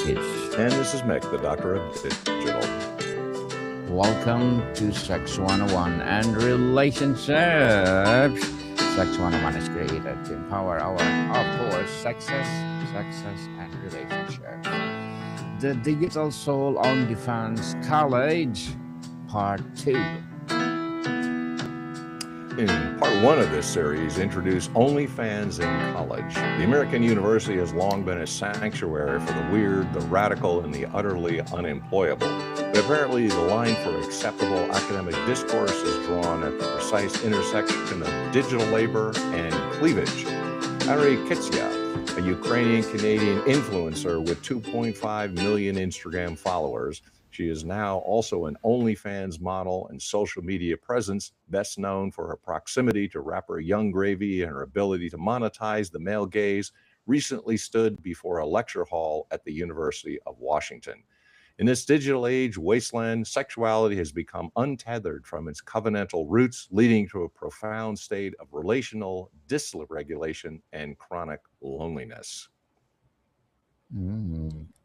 Kids. And this is Mick, the Doctor of Digital. Welcome to Sex 101 and Relationships. Sex 101 is created to empower our, of course, sexes, and relationships. The Digital Soul OnlyFans College, Part 2. In part one of this series, introduce OnlyFans in college. The American university has long been a sanctuary for the weird, the radical, and the utterly unemployable. But apparently, the line for acceptable academic discourse is drawn at the precise intersection of digital labor and cleavage. Ari Kitsia, a Ukrainian-Canadian influencer with 2.5 million Instagram followers. She is now also an OnlyFans model and social media presence, best known for her proximity to rapper Young Gravy and her ability to monetize the male gaze, recently stood before a lecture hall at the University of Washington. In this digital age wasteland, sexuality has become untethered from its covenantal roots, leading to a profound state of relational dysregulation and chronic loneliness.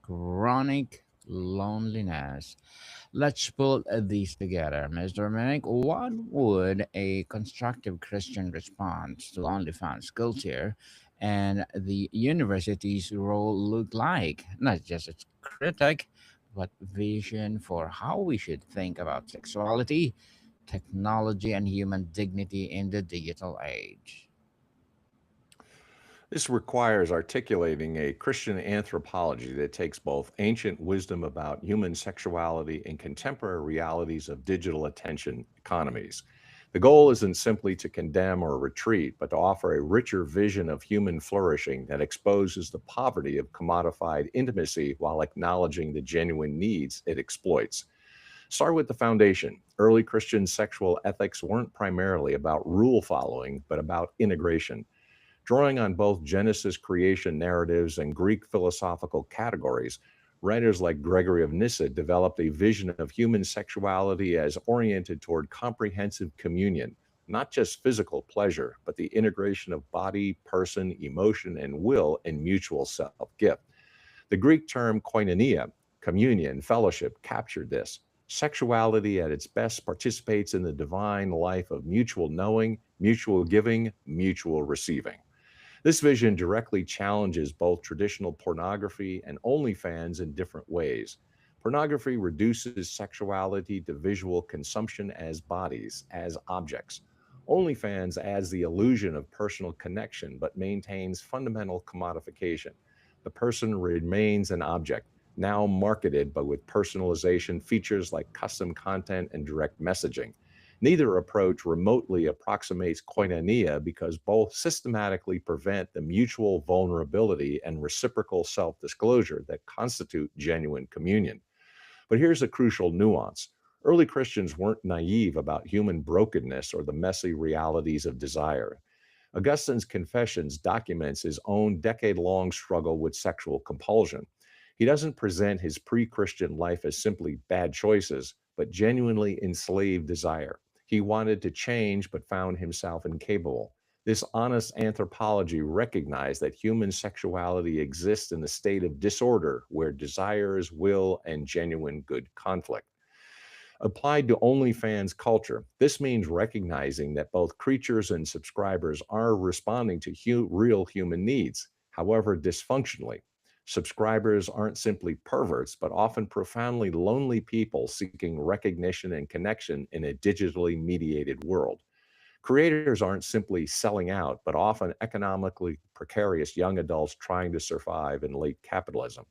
Chronic loneliness. Let's pull these together, Mr. Mick. What would a constructive Christian response to OnlyFans culture and the university's role look like? Not just its critic, but vision for how we should think about sexuality, technology, and human dignity in the digital age. This requires articulating a Christian anthropology that takes both ancient wisdom about human sexuality and contemporary realities of digital attention economies. The goal isn't simply to condemn or retreat, but to offer a richer vision of human flourishing that exposes the poverty of commodified intimacy while acknowledging the genuine needs it exploits. Start with the foundation. Early Christian sexual ethics weren't primarily about rule following, but about integration. Drawing on both Genesis creation narratives and Greek philosophical categories, writers like Gregory of Nyssa developed a vision of human sexuality as oriented toward comprehensive communion, not just physical pleasure, but the integration of body, person, emotion, and will in mutual self gift. The Greek term koinonia, communion, fellowship, captured this. Sexuality at its best participates in the divine life of mutual knowing, mutual giving, mutual receiving. This vision directly challenges both traditional pornography and OnlyFans in different ways. Pornography reduces sexuality to visual consumption as bodies, as objects. OnlyFans adds the illusion of personal connection but maintains fundamental commodification. The person remains an object, now marketed but with personalization features like custom content and direct messaging. Neither approach remotely approximates koinonia because both systematically prevent the mutual vulnerability and reciprocal self disclosure that constitute genuine communion. But here's a crucial nuance. Early Christians weren't naive about human brokenness or the messy realities of desire. Augustine's Confessions documents his own decade long struggle with sexual compulsion. He doesn't present his pre Christian life as simply bad choices, but genuinely enslaved desire. He wanted to change, but found himself incapable. This honest anthropology recognized that human sexuality exists in a state of disorder where desires, will, and genuine good conflict. Applied to OnlyFans culture, this means recognizing that both creatures and subscribers are responding to real human needs, however dysfunctionally. Subscribers aren't simply perverts, but often profoundly lonely people seeking recognition and connection in a digitally mediated world. Creators aren't simply selling out, but often economically precarious young adults trying to survive in late capitalism.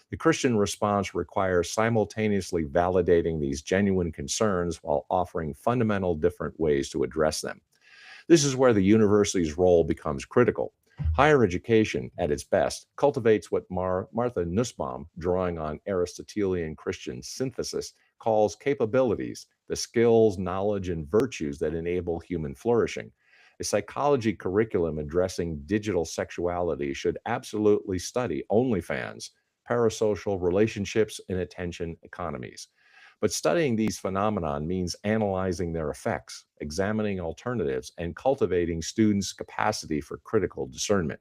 The Christian response requires simultaneously validating these genuine concerns while offering fundamental different ways to address them. This is where the university's role becomes critical. Higher education, at its best, cultivates what Martha Nussbaum, drawing on Aristotelian Christian synthesis, calls capabilities, the skills, knowledge, and virtues that enable human flourishing. A psychology curriculum addressing digital sexuality should absolutely study OnlyFans, parasocial relationships, and attention economies. But studying these phenomenon means analyzing their effects, examining alternatives, and cultivating students' capacity for critical discernment.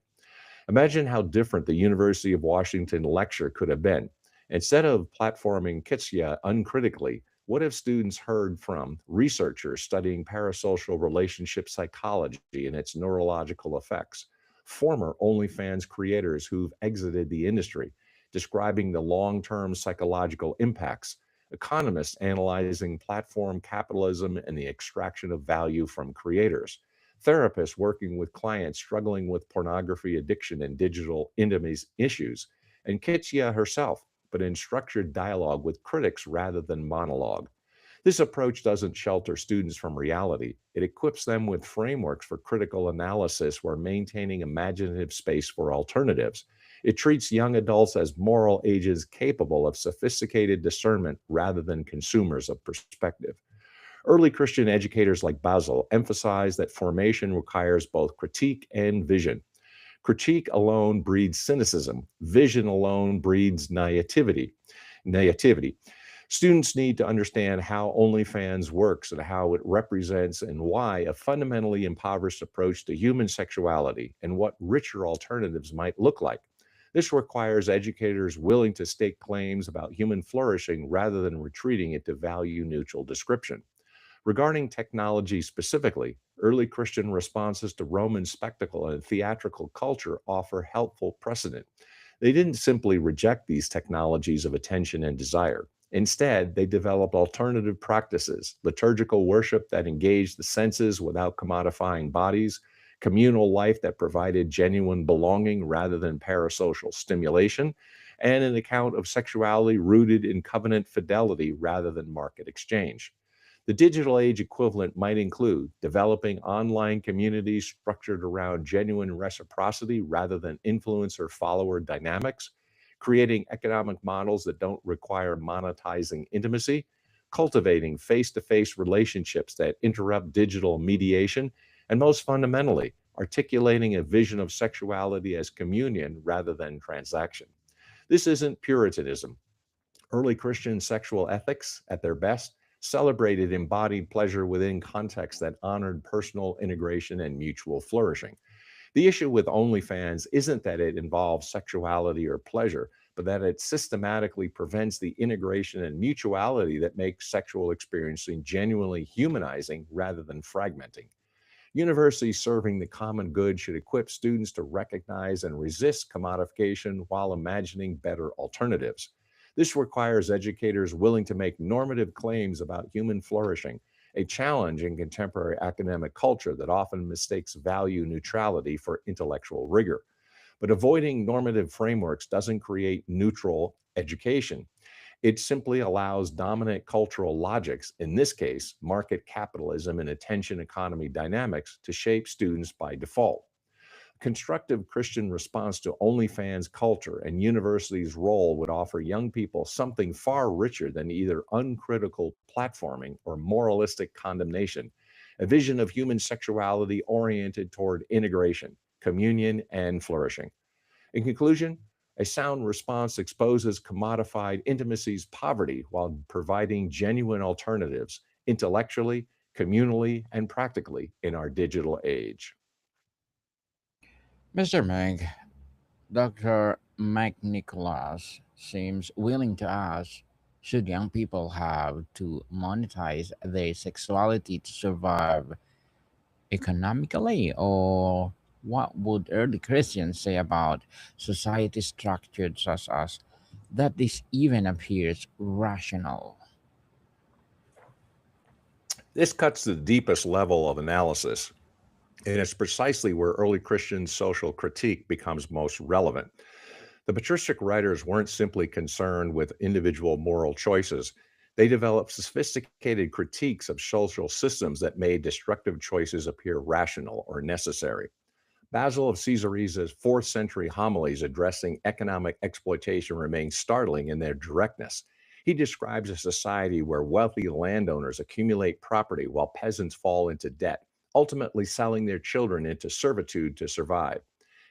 Imagine how different the University of Washington lecture could have been. Instead of platforming Kitsia uncritically, what if students heard from researchers studying parasocial relationship psychology and its neurological effects, former OnlyFans creators who've exited the industry, describing the long term psychological impacts, economists analyzing platform capitalism and the extraction of value from creators, therapists working with clients struggling with pornography addiction and digital intimacy issues, and Kitsia herself, but in structured dialogue with critics rather than monologue. This approach doesn't shelter students from reality. It equips them with frameworks for critical analysis while maintaining imaginative space for alternatives. It treats young adults as moral agents capable of sophisticated discernment rather than consumers of perspective. Early Christian educators like Basil emphasize that formation requires both critique and vision. Critique alone breeds cynicism. Vision alone breeds naivety. Naivety. Students need to understand how OnlyFans works and how it represents and why a fundamentally impoverished approach to human sexuality and what richer alternatives might look like. This requires educators willing to state claims about human flourishing rather than retreating into value neutral description. Regarding technology specifically, early Christian responses to Roman spectacle and theatrical culture offer helpful precedent. They didn't simply reject these technologies of attention and desire. Instead, they developed alternative practices, liturgical worship that engaged the senses without commodifying bodies, communal life that provided genuine belonging rather than parasocial stimulation, and an account of sexuality rooted in covenant fidelity rather than market exchange. The digital age equivalent might include developing online communities structured around genuine reciprocity rather than influencer follower dynamics, creating economic models that don't require monetizing intimacy, cultivating face to face relationships that interrupt digital mediation, and most fundamentally, articulating a vision of sexuality as communion rather than transaction. This isn't Puritanism. Early Christian sexual ethics, at their best, celebrated embodied pleasure within contexts that honored personal integration and mutual flourishing. The issue with OnlyFans isn't that it involves sexuality or pleasure, but that it systematically prevents the integration and mutuality that makes sexual experiencing genuinely humanizing rather than fragmenting. Universities serving the common good should equip students to recognize and resist commodification while imagining better alternatives. This requires educators willing to make normative claims about human flourishing, a challenge in contemporary academic culture that often mistakes value neutrality for intellectual rigor. But avoiding normative frameworks doesn't create neutral education. It simply allows dominant cultural logics, in this case, market capitalism and attention economy dynamics, to shape students by default. Constructive Christian response to OnlyFans culture and universities' role would offer young people something far richer than either uncritical platforming or moralistic condemnation, a vision of human sexuality oriented toward integration, communion, and flourishing. In conclusion, a sound response exposes commodified intimacy's poverty while providing genuine alternatives intellectually, communally, and practically in our digital age. Mr. Meg, Dr. Mike Nicholas seems willing to ask, should young people have to monetize their sexuality to survive economically? Or what would early Christians say about society structured such as that this even appears rational? This cuts to the deepest level of analysis, and it's precisely where early Christian social critique becomes most relevant. The patristic writers weren't simply concerned with individual moral choices. They developed sophisticated critiques of social systems that made destructive choices appear rational or necessary. Basil of Caesarea's 4th century homilies addressing economic exploitation remain startling in their directness. He describes a society where wealthy landowners accumulate property while peasants fall into debt, ultimately selling their children into servitude to survive.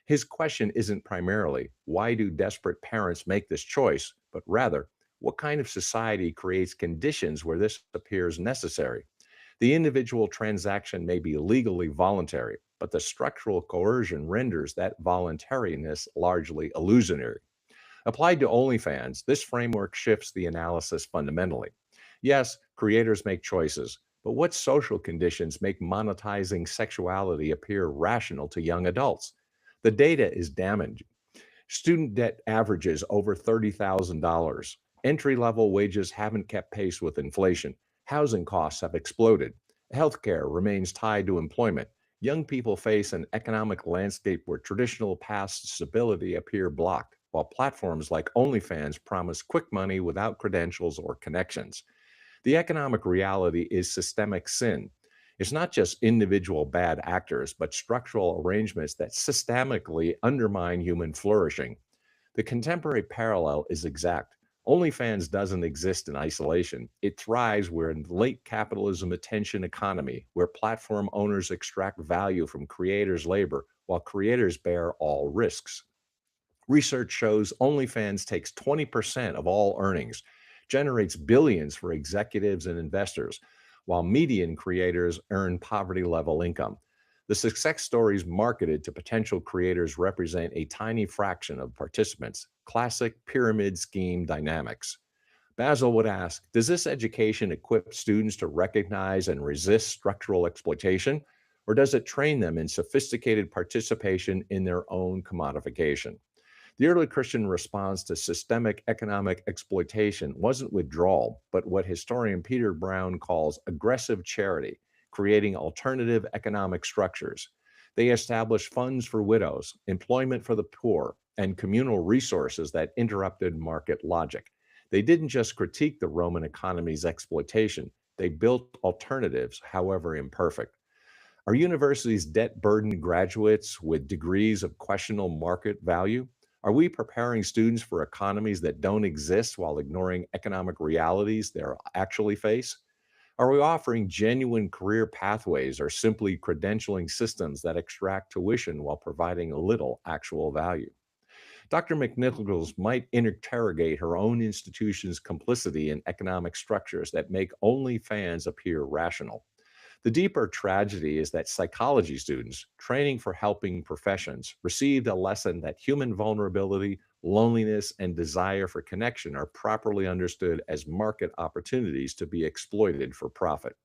His question isn't primarily, why do desperate parents make this choice, but rather, what kind of society creates conditions where this appears necessary? The individual transaction may be legally voluntary, but the structural coercion renders that voluntariness largely illusionary. Applied to OnlyFans, this framework shifts the analysis fundamentally. Yes, creators make choices, but what social conditions make monetizing sexuality appear rational to young adults? The data is damning. Student debt averages over $30,000. Entry level wages haven't kept pace with inflation. Housing costs have exploded. Healthcare remains tied to employment. Young people face an economic landscape where traditional paths to stability appear blocked, while platforms like OnlyFans promise quick money without credentials or connections. The economic reality is systemic sin. It's not just individual bad actors, but structural arrangements that systemically undermine human flourishing. The contemporary parallel is exact. OnlyFans doesn't exist in isolation. It thrives where in late capitalism attention economy, where platform owners extract value from creators' labor while creators bear all risks. Research shows OnlyFans takes 20% of all earnings, generates billions for executives and investors, while median creators earn poverty level income. The success stories marketed to potential creators represent a tiny fraction of participants, classic pyramid scheme dynamics. Basil would ask, does this education equip students to recognize and resist structural exploitation, or does it train them in sophisticated participation in their own commodification? The early Christian response to systemic economic exploitation wasn't withdrawal, but what historian Peter Brown calls aggressive charity, creating alternative economic structures. They established funds for widows, employment for the poor, and communal resources that interrupted market logic. They didn't just critique the Roman economy's exploitation, they built alternatives, however imperfect. Are universities debt burdened graduates with degrees of questionable market value? Are we preparing students for economies that don't exist while ignoring economic realities they actually face? Are we offering genuine career pathways or simply credentialing systems that extract tuition while providing little actual value? Dr. McNichols might interrogate her own institution's complicity in economic structures that make OnlyFans appear rational. The deeper tragedy is that psychology students, training for helping professions, received a lesson that human vulnerability, loneliness, and desire for connection are properly understood as market opportunities to be exploited for profit.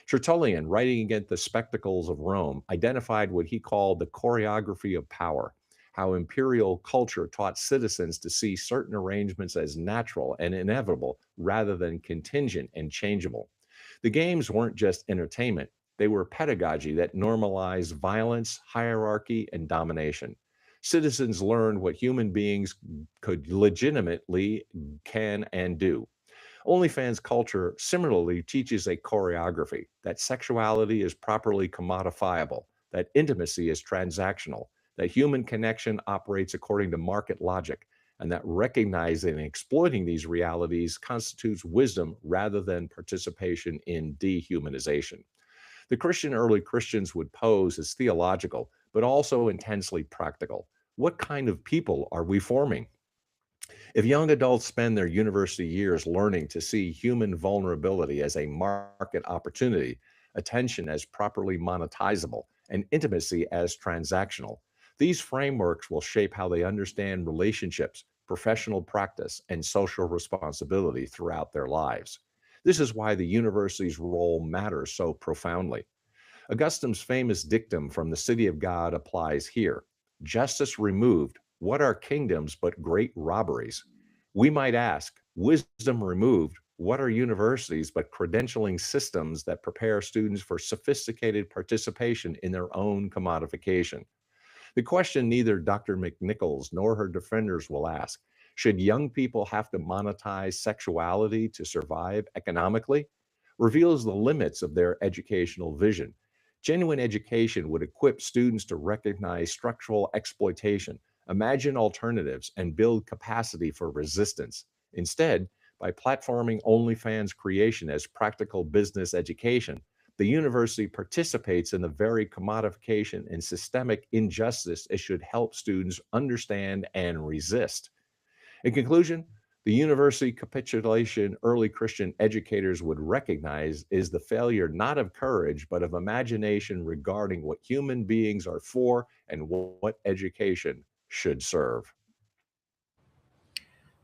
Tertullian, writing against the spectacles of Rome, identified what he called the choreography of power, how imperial culture taught citizens to see certain arrangements as natural and inevitable rather than contingent and changeable. The games weren't just entertainment, they were pedagogy that normalized violence, hierarchy, and domination. Citizens learned what human beings could legitimately can and do. OnlyFans culture similarly teaches a choreography that sexuality is properly commodifiable, that intimacy is transactional, that human connection operates according to market logic, and that recognizing and exploiting these realities constitutes wisdom rather than participation in dehumanization. The Christian early Christians would pose as theological, but also intensely practical. What kind of people are we forming? If young adults spend their university years learning to see human vulnerability as a market opportunity, attention as properly monetizable, and intimacy as transactional, these frameworks will shape how they understand relationships, professional practice, and social responsibility throughout their lives. This is why the university's role matters so profoundly. Augustine's famous dictum from the City of God applies here. Justice removed, what are kingdoms but great robberies? We might ask, wisdom removed, what are universities but credentialing systems that prepare students for sophisticated participation in their own commodification? The question neither Dr. McNichols nor her defenders will ask: should young people have to monetize sexuality to survive economically? Reveals the limits of their educational vision. Genuine education would equip students to recognize structural exploitation, imagine alternatives, and build capacity for resistance. Instead, by platforming OnlyFans creation as practical business education, the university participates in the very commodification and systemic injustice it should help students understand and resist. In conclusion, the university capitulation early Christian educators would recognize is the failure not of courage, but of imagination regarding what human beings are for and what education should serve.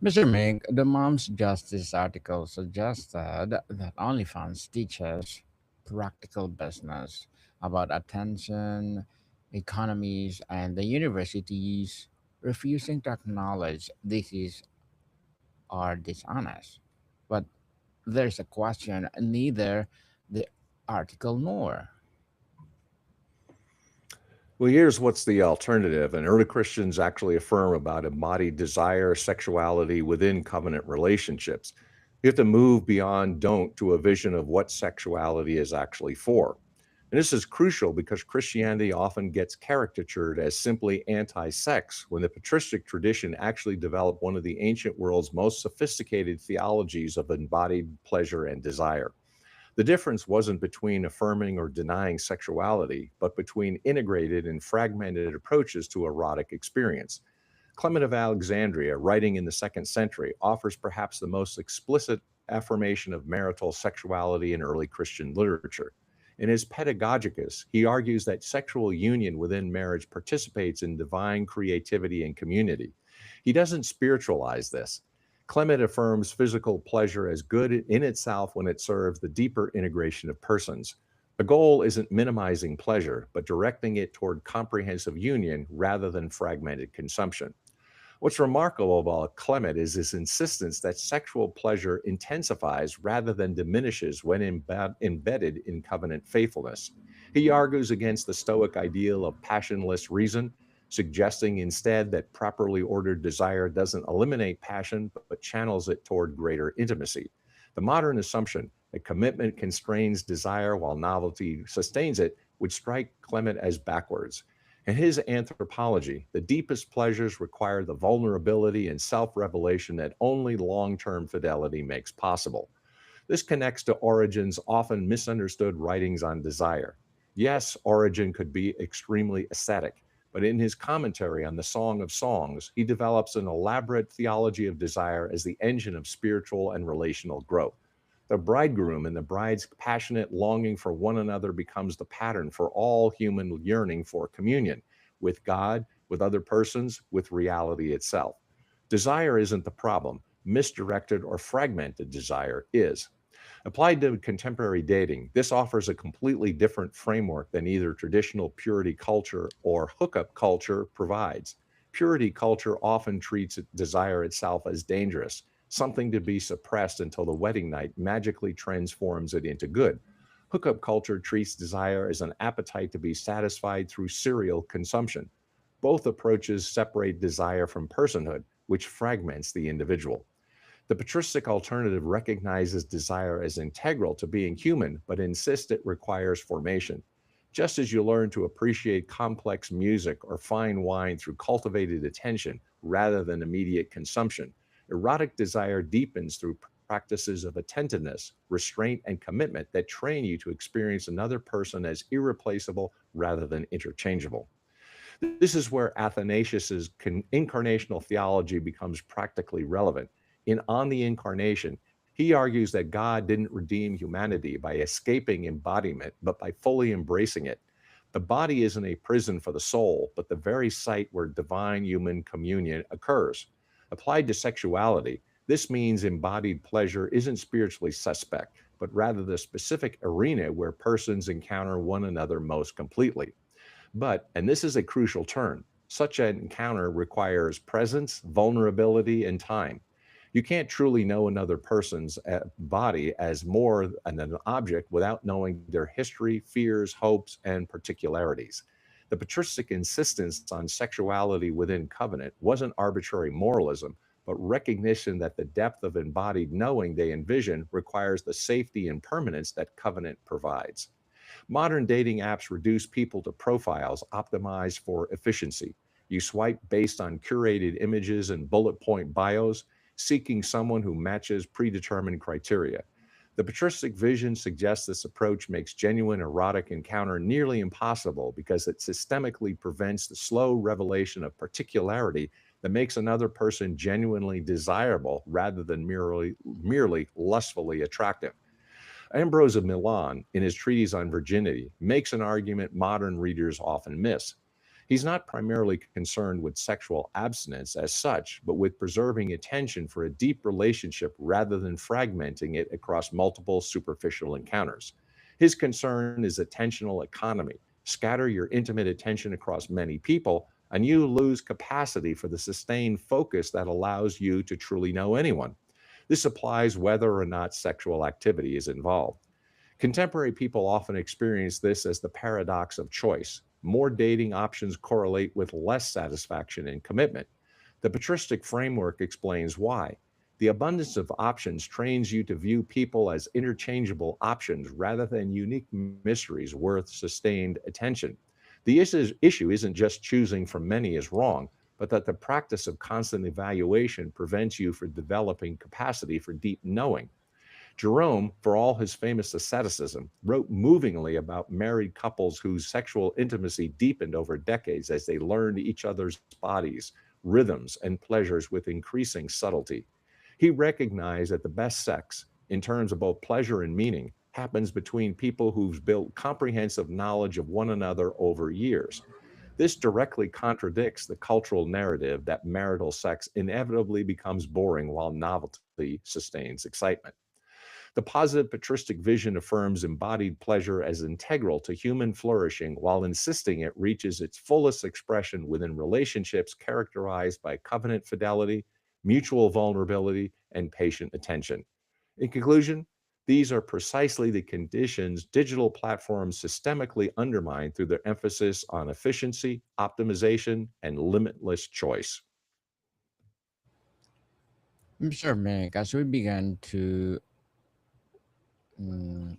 Mr. Mink, the Mom's Justice article suggested that OnlyFans teaches practical business about attention, economies, and the universities refusing to acknowledge these are dishonest. But there's a question neither the article nor. Well, here's what's the alternative. And early Christians actually affirm about embodied desire, sexuality within covenant relationships. You have to move beyond don't to a vision of what sexuality is actually for. And this is crucial because Christianity often gets caricatured as simply anti sex, when the patristic tradition actually developed one of the ancient world's most sophisticated theologies of embodied pleasure and desire. The difference wasn't between affirming or denying sexuality, but between integrated and fragmented approaches to erotic experience. Clement of Alexandria, writing in the second century, offers perhaps the most explicit affirmation of marital sexuality in early Christian literature. In his Pedagogicus, he argues that sexual union within marriage participates in divine creativity and community. He doesn't spiritualize this. Clement affirms physical pleasure as good in itself when it serves the deeper integration of persons. The goal isn't minimizing pleasure, but directing it toward comprehensive union rather than fragmented consumption. What's remarkable about Clement is his insistence that sexual pleasure intensifies rather than diminishes when embedded in covenant faithfulness. He argues against the Stoic ideal of passionless reason, suggesting instead that properly ordered desire doesn't eliminate passion but channels it toward greater intimacy. The modern assumption that commitment constrains desire while novelty sustains it would strike Clement as backwards. In his anthropology, the deepest pleasures require the vulnerability and self revelation that only long term fidelity makes possible. This connects to Origen's often misunderstood writings on desire. Yes, Origen could be extremely ascetic, but in his commentary on the Song of Songs, he develops an elaborate theology of desire as the engine of spiritual and relational growth. The bridegroom and the bride's passionate longing for one another becomes the pattern for all human yearning for communion with God, with other persons, with reality itself. Desire isn't the problem. Misdirected or fragmented desire is. Applied to contemporary dating, this offers a completely different framework than either traditional purity culture or hookup culture provides. Purity culture often treats desire itself as dangerous, something to be suppressed until the wedding night magically transforms it into good. Hookup culture treats desire as an appetite to be satisfied through serial consumption. Both approaches separate desire from personhood, which fragments the individual. The patristic alternative recognizes desire as integral to being human, but insists it requires formation. Just as you learn to appreciate complex music or fine wine through cultivated attention rather than immediate consumption, erotic desire deepens through practices of attentiveness, restraint, and commitment that train you to experience another person as irreplaceable rather than interchangeable. This is where Athanasius's incarnational theology becomes practically relevant. In On the Incarnation, he argues that God didn't redeem humanity by escaping embodiment, but by fully embracing it. The body isn't a prison for the soul, but the very site where divine human communion occurs. Applied to sexuality, this means embodied pleasure isn't spiritually suspect, but rather the specific arena where persons encounter one another most completely. But, and this is a crucial turn, such an encounter requires presence, vulnerability, and time. You can't truly know another person's body as more than an object without knowing their history, fears, hopes, and particularities. The patristic insistence on sexuality within covenant wasn't arbitrary moralism, but recognition that the depth of embodied knowing they envision requires the safety and permanence that covenant provides. Modern dating apps reduce people to profiles optimized for efficiency. You swipe based on curated images and bullet point bios, seeking someone who matches predetermined criteria. The patristic vision suggests this approach makes genuine erotic encounter nearly impossible because it systemically prevents the slow revelation of particularity that makes another person genuinely desirable rather than merely lustfully attractive. Ambrose of Milan, in his treatise on virginity, makes an argument modern readers often miss. He's not primarily concerned with sexual abstinence as such, but with preserving attention for a deep relationship rather than fragmenting it across multiple superficial encounters. His concern is attentional economy. Scatter your intimate attention across many people, and you lose capacity for the sustained focus that allows you to truly know anyone. This applies whether or not sexual activity is involved. Contemporary people often experience this as the paradox of choice. More dating options correlate with less satisfaction and commitment. The patristic framework explains why. The abundance of options trains you to view people as interchangeable options rather than unique mysteries worth sustained attention. The issue isn't just choosing from many is wrong, but that the practice of constant evaluation prevents you from developing capacity for deep knowing. Jerome, for all his famous asceticism, wrote movingly about married couples whose sexual intimacy deepened over decades as they learned each other's bodies, rhythms, and pleasures with increasing subtlety. He recognized that the best sex, in terms of both pleasure and meaning, happens between people who've built comprehensive knowledge of one another over years. This directly contradicts the cultural narrative that marital sex inevitably becomes boring while novelty sustains excitement. The positive patristic vision affirms embodied pleasure as integral to human flourishing while insisting it reaches its fullest expression within relationships characterized by covenant fidelity, mutual vulnerability, and patient attention. In conclusion, these are precisely the conditions digital platforms systemically undermine through their emphasis on efficiency, optimization, and limitless choice. Mr. Mick, as we begin to mm,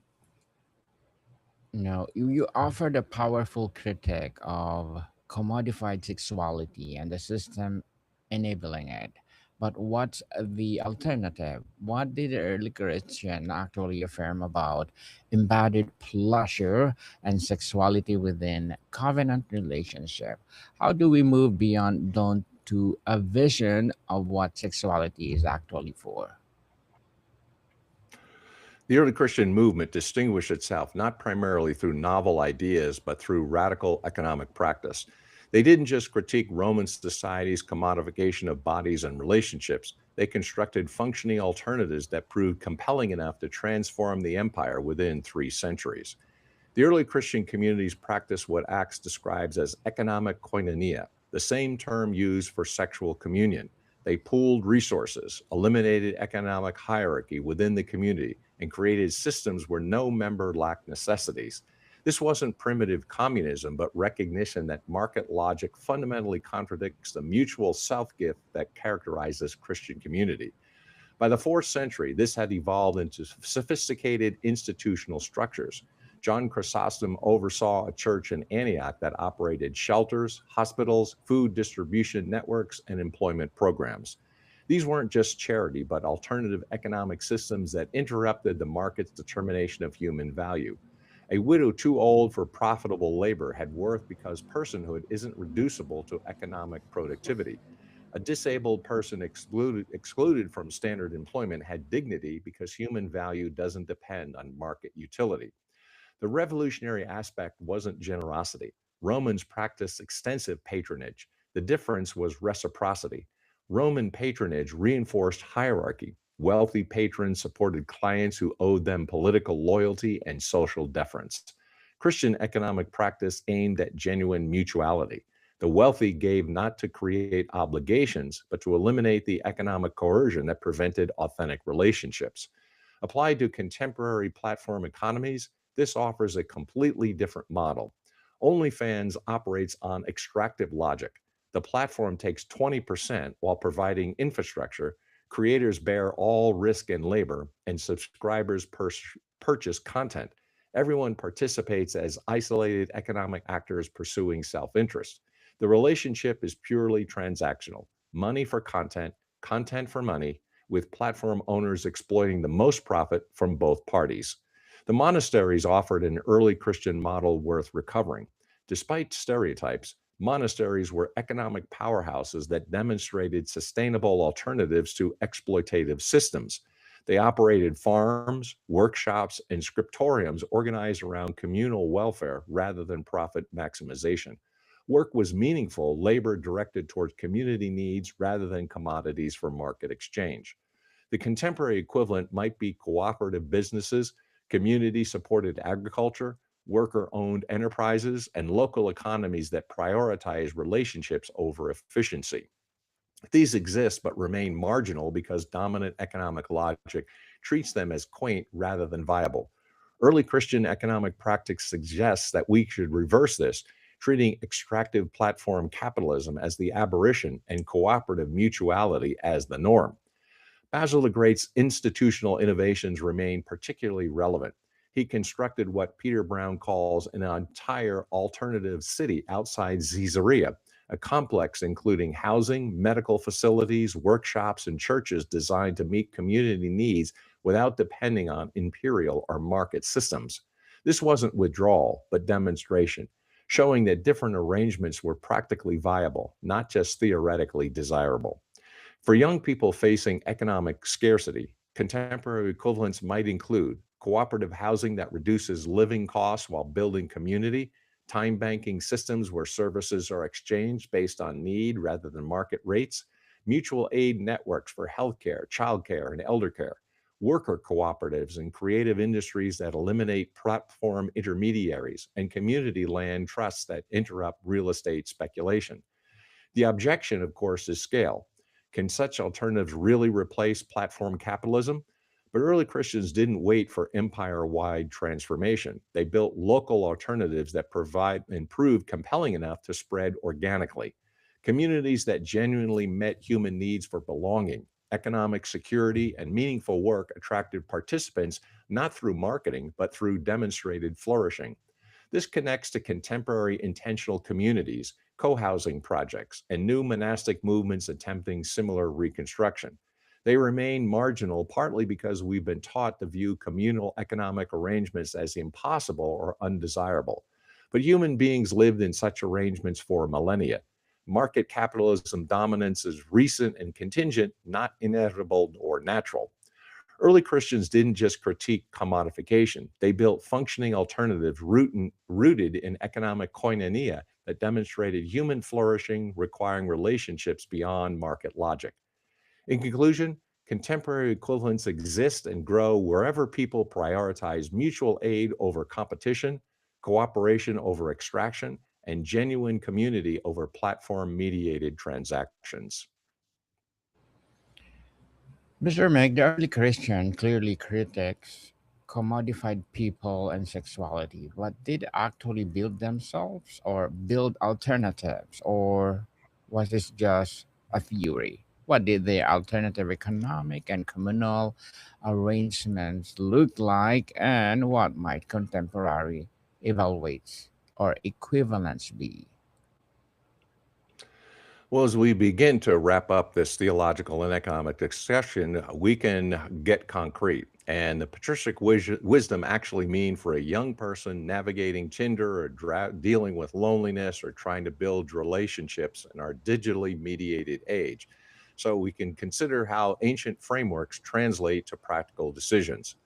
you offered a powerful critique of commodified sexuality and the system enabling it. But what's the alternative? What did the early Christian actually affirm about embodied pleasure and sexuality within covenant relationship? How do we move beyond don't to a vision of what sexuality is actually for? The early Christian movement distinguished itself not primarily through novel ideas, but through radical economic practice. They didn't just critique Roman society's commodification of bodies and relationships, they constructed functioning alternatives that proved compelling enough to transform the empire within 3 centuries. The early Christian communities practiced what Acts describes as economic koinonia, the same term used for sexual communion. They pooled resources, eliminated economic hierarchy within the community, and created systems where no member lacked necessities. This wasn't primitive communism, but recognition that market logic fundamentally contradicts the mutual self gift that characterizes Christian community. By the 4th century, this had evolved into sophisticated institutional structures. John Chrysostom oversaw a church in Antioch that operated shelters, hospitals, food distribution networks, and employment programs. These weren't just charity, but alternative economic systems that interrupted the market's determination of human value. A widow too old for profitable labor had worth because personhood isn't reducible to economic productivity. A disabled person excluded from standard employment had dignity because human value doesn't depend on market utility. The revolutionary aspect wasn't generosity. Romans practiced extensive patronage. The difference was reciprocity. Roman patronage reinforced hierarchy. Wealthy patrons supported clients who owed them political loyalty and social deference. Christian economic practice aimed at genuine mutuality. The wealthy gave not to create obligations, but to eliminate the economic coercion that prevented authentic relationships. Applied to contemporary platform economies, this offers a completely different model. OnlyFans operates on extractive logic. The platform takes 20% while providing infrastructure. Creators bear all risk and labor, and subscribers purchase content. Everyone participates as isolated economic actors pursuing self interest. The relationship is purely transactional money for content, content for money, with platform owners exploiting the most profit from both parties. The monasteries offered an early Christian model worth recovering. Despite stereotypes, monasteries were economic powerhouses that demonstrated sustainable alternatives to exploitative systems. They operated farms, workshops, and scriptoriums organized around communal welfare rather than profit maximization. Work was meaningful, labor directed towards community needs rather than commodities for market exchange. The contemporary equivalent might be cooperative businesses, community supported agriculture, worker owned enterprises, and local economies that prioritize relationships over efficiency. These exist but remain marginal because dominant economic logic treats them as quaint rather than viable. Early Christian economic practice suggests that we should reverse this, treating extractive platform capitalism as the aberration and cooperative mutuality as the norm. Basil the Great's institutional innovations remain particularly relevant. He constructed what Peter Brown calls an entire alternative city outside Caesarea, a complex including housing, medical facilities, workshops, and churches designed to meet community needs without depending on imperial or market systems. This wasn't withdrawal, but demonstration, showing that different arrangements were practically viable, not just theoretically desirable. For young people facing economic scarcity, contemporary equivalents might include cooperative housing that reduces living costs while building community, time banking systems where services are exchanged based on need rather than market rates, mutual aid networks for healthcare, childcare, and elder care, worker cooperatives and creative industries that eliminate platform intermediaries, and community land trusts that interrupt real estate speculation. The objection, of course, is scale. Can such alternatives really replace platform capitalism? But early Christians didn't wait for empire wide transformation. They built local alternatives that provide and proved compelling enough to spread organically. Communities that genuinely met human needs for belonging, economic security, and meaningful work attracted participants not through marketing, but through demonstrated flourishing. This connects to contemporary intentional communities, co housing projects, and new monastic movements attempting similar reconstruction. They remain marginal partly because we've been taught to view communal economic arrangements as impossible or undesirable. But human beings lived in such arrangements for millennia. Market capitalism dominance is recent and contingent, not inevitable or natural. Early Christians didn't just critique commodification, they built functioning alternatives rooted in economic koinonia that demonstrated human flourishing requiring relationships beyond market logic. In conclusion, contemporary equivalents exist and grow wherever people prioritize mutual aid over competition, cooperation over extraction, and genuine community over platform mediated transactions. Mr. Meg, the early Christian clearly critiques commodified people and sexuality, but did they actually build themselves or build alternatives, or was this just a theory? What did the alternative economic and communal arrangements look like, and what might contemporary evaluates or equivalence be? Well, as we begin to wrap up this theological and economic discussion, we can get concrete. And the patristic wisdom actually mean for a young person navigating Tinder or dealing with loneliness or trying to build relationships in our digitally mediated age. So we can consider how ancient frameworks translate to practical decisions.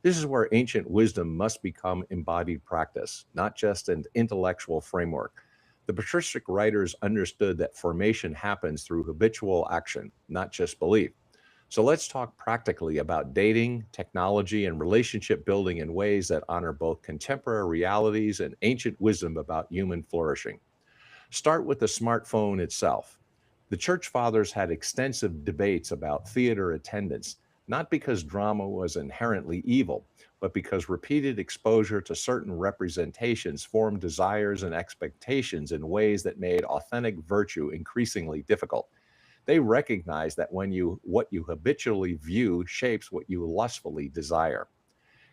This is where ancient wisdom must become embodied practice, not just an intellectual framework. The patristic writers understood that formation happens through habitual action, not just belief. So let's talk practically about dating, technology, and relationship building in ways that honor both contemporary realities and ancient wisdom about human flourishing. Start with the smartphone itself. The church fathers had extensive debates about theater attendance, not because drama was inherently evil, but because repeated exposure to certain representations formed desires and expectations in ways that made authentic virtue increasingly difficult. They recognized that what you habitually view shapes what you lustfully desire.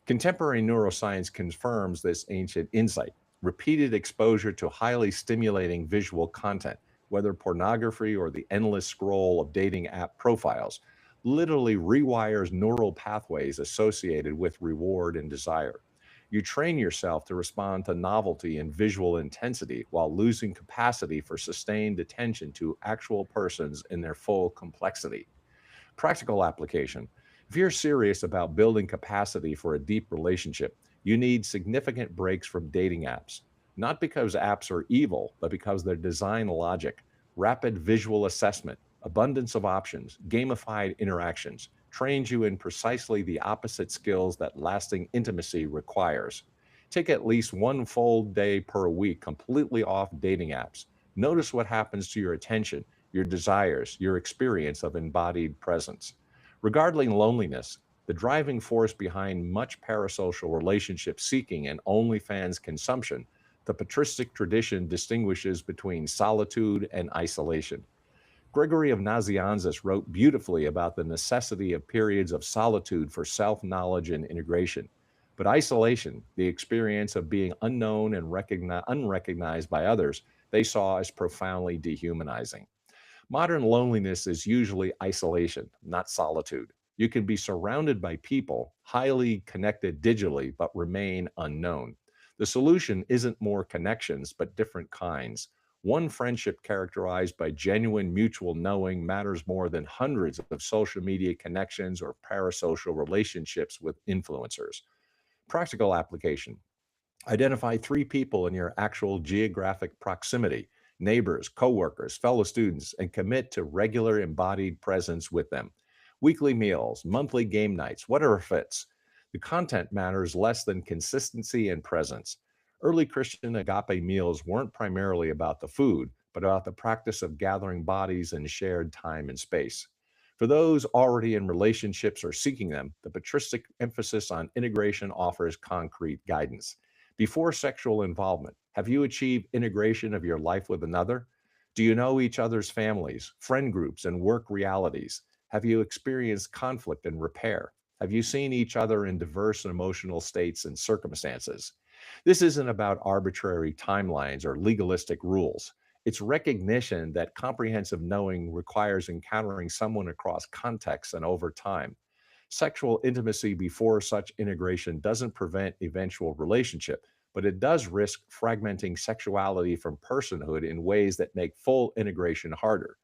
Contemporary neuroscience confirms this ancient insight. Repeated exposure to highly stimulating visual content, whether pornography or the endless scroll of dating app profiles, literally rewires neural pathways associated with reward and desire. You train yourself to respond to novelty and visual intensity while losing capacity for sustained attention to actual persons in their full complexity. Practical application. If you're serious about building capacity for a deep relationship, you need significant breaks from dating apps. not because apps are evil, but because their design logic, rapid visual assessment, abundance of options, gamified interactions trains you in precisely the opposite skills that lasting intimacy requires. Take at least one full day per week completely off dating apps. Notice what happens to your attention, your desires, your experience of embodied presence. Regarding loneliness, the driving force behind much parasocial relationship seeking and OnlyFans consumption, the patristic tradition distinguishes between solitude and isolation. Gregory of Nazianzus wrote beautifully about the necessity of periods of solitude for self knowledge and integration. But isolation, the experience of being unknown and unrecognized by others, they saw as profoundly dehumanizing. Modern loneliness is usually isolation, not solitude. You can be surrounded by people, highly connected digitally, but remain unknown. The solution isn't more connections, but different kinds. One friendship characterized by genuine mutual knowing matters more than hundreds of social media connections or parasocial relationships with influencers. Practical application: identify three people in your actual geographic proximity, neighbors, coworkers, fellow students, and commit to regular embodied presence with them. Weekly meals, monthly game nights, whatever fits. The content matters less than consistency and presence. Early Christian agape meals weren't primarily about the food, but about the practice of gathering bodies in shared time and space. For those already in relationships or seeking them, the patristic emphasis on integration offers concrete guidance. Before sexual involvement, have you achieved integration of your life with another? Do you know each other's families, friend groups, and work realities? Have you experienced conflict and repair? Have you seen each other in diverse emotional states and circumstances? This isn't about arbitrary timelines or legalistic rules. It's recognition that comprehensive knowing requires encountering someone across contexts and over time. Sexual intimacy before such integration doesn't prevent eventual relationship, but it does risk fragmenting sexuality from personhood in ways that make full integration harder.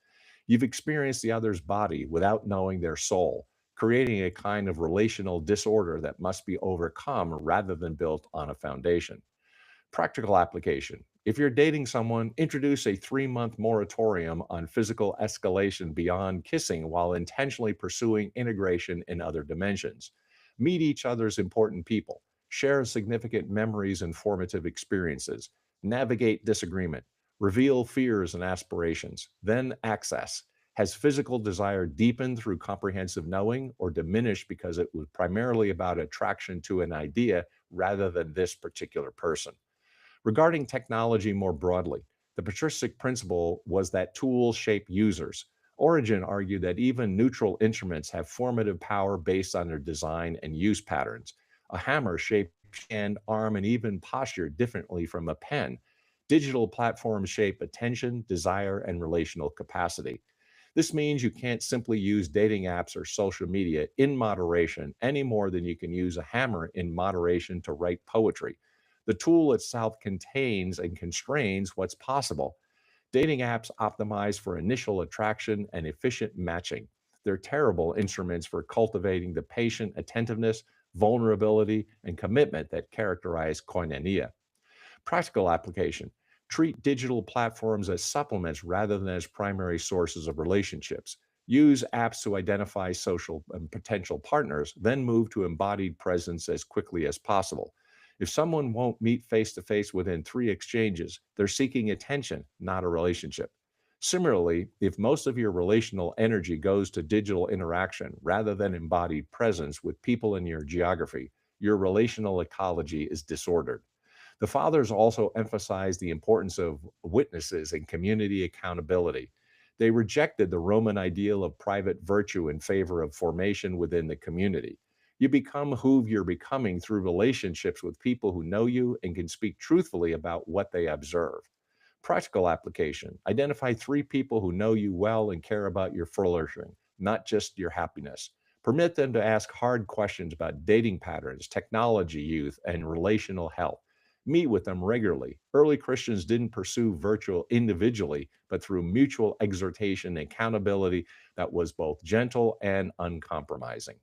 You've experienced the other's body without knowing their soul, creating a kind of relational disorder that must be overcome rather than built on a foundation. Practical application: if you're dating someone, introduce a 3-month moratorium on physical escalation beyond kissing while intentionally pursuing integration in other dimensions. Meet each other's important people, share significant memories and formative experiences, navigate disagreement, reveal fears and aspirations, then access. Has physical desire deepened through comprehensive knowing or diminished because it was primarily about attraction to an idea rather than this particular person? Regarding technology more broadly, the patristic principle was that tools shape users. Origen argued that even neutral instruments have formative power based on their design and use patterns. A hammer shapes hand, arm, and even posture differently from a pen. Digital platforms shape attention, desire, and relational capacity. This means you can't simply use dating apps or social media in moderation any more than you can use a hammer in moderation to write poetry. The tool itself contains and constrains what's possible. Dating apps optimize for initial attraction and efficient matching. They're terrible instruments for cultivating the patient attentiveness, vulnerability, and commitment that characterize koinonia. Practical application: treat digital platforms as supplements rather than as primary sources of relationships. Use apps to identify social and potential partners, then move to embodied presence as quickly as possible. If someone won't meet face to face within 3 exchanges, they're seeking attention, not a relationship. Similarly, if most of your relational energy goes to digital interaction rather than embodied presence with people in your geography, your relational ecology is disordered. The fathers also emphasized the importance of witnesses and community accountability. They rejected the Roman ideal of private virtue in favor of formation within the community. You become who you're becoming through relationships with people who know you and can speak truthfully about what they observe. Practical application: identify three people who know you well and care about your flourishing, not just your happiness. Permit them to ask hard questions about dating patterns, technology use, and relational health. Meet with them regularly. Early Christians didn't pursue virtue individually, but through mutual exhortation and accountability that was both gentle and uncompromising.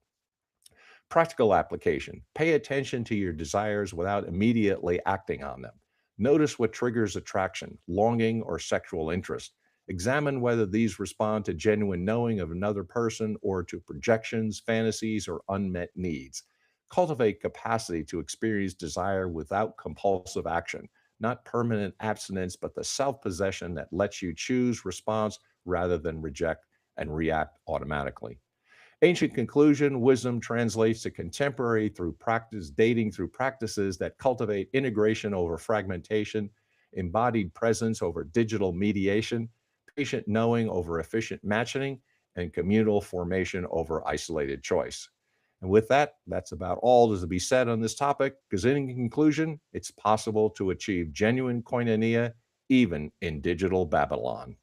Practical application: pay attention to your desires without immediately acting on them. Notice what triggers attraction, longing, or sexual interest. Examine whether these respond to genuine knowing of another person or to projections, fantasies, or unmet needs. Cultivate capacity to experience desire without compulsive action, not permanent abstinence, but the self possession that lets you choose response rather than reject and react automatically. Ancient conclusion, wisdom translates to contemporary through practice, dating through practices that cultivate integration over fragmentation, embodied presence over digital mediation, patient knowing over efficient matching, and communal formation over isolated choice. And with that, that's about all there's to be said on this topic, because in conclusion, it's possible to achieve genuine koinonia even in digital Babylon.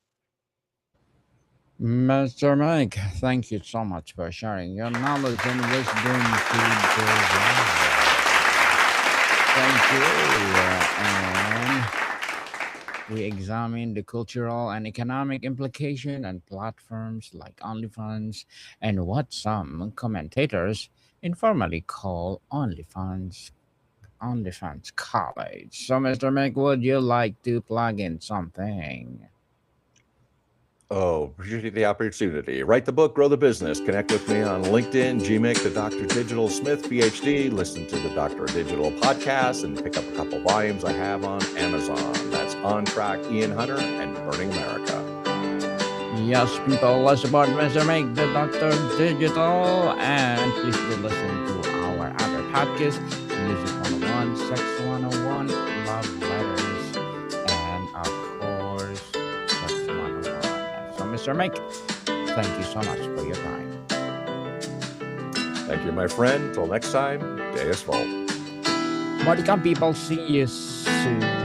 Mr. Mike, thank you so much for sharing your knowledge and wisdom to the world. Thank you. And we examine the cultural and economic implication and platforms like OnlyFans and what some commentators informally call OnlyFans College. So, Mr. Mike, would you like to plug in something? Oh, appreciate the opportunity. Write the book, grow the business. Connect with me on LinkedIn, GMIC, the Dr. Digital Smith, PhD. Listen to the Dr. Digital podcast and pick up a couple volumes I have on Amazon. That's On Track, Ian Hunter, and Burning America. Yes, people, let's support Mr. Make the Doctor Digital, and please do listen to our other podcast, Music 101, Sex 101, Love Letters, and of course, Sex 101. So, Mr. Make, thank you so much for your time. Thank you, my friend. Till next time, Deus Vult. Body people, see you soon.